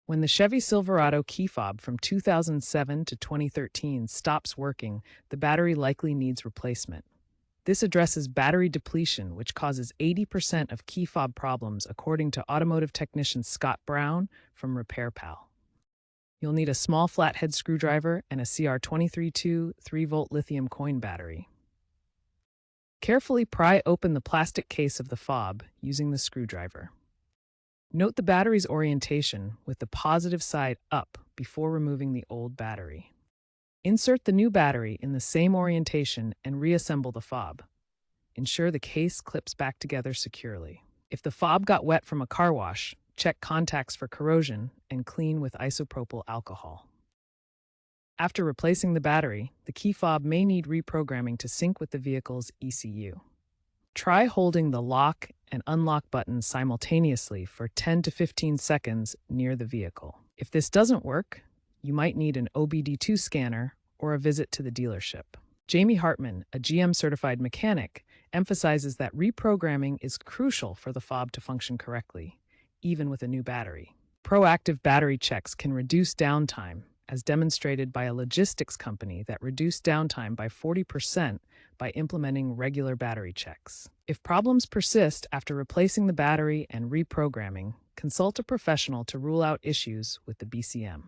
When the Chevy Silverado key fob from 2007 to 2013 stops working, the battery likely needs replacement. This addresses battery depletion, which causes 80% of key fob problems, according to automotive technician Scott Brown from RepairPal. You'll need a small flathead screwdriver and a CR232 3-volt lithium coin battery. Carefully pry open the plastic case of the fob using the screwdriver. Note the battery's orientation with the positive side up before removing the old battery. Insert the new battery in the same orientation and reassemble the fob. Ensure the case clips back together securely. If the fob got wet from a car wash, check contacts for corrosion and clean with isopropyl alcohol. After replacing the battery, the key fob may need reprogramming to sync with the vehicle's ECU. Try holding the lock and unlock buttons simultaneously for 10 to 15 seconds near the vehicle. If this doesn't work, you might need an OBD2 scanner or a visit to the dealership. Jamie Hartman, a GM-certified mechanic, emphasizes that reprogramming is crucial for the fob to function correctly, even with a new battery. Proactive battery checks can reduce downtime, as demonstrated by a logistics company that reduced downtime by 40% by implementing regular battery checks. If problems persist after replacing the battery and reprogramming, consult a professional to rule out issues with the BCM.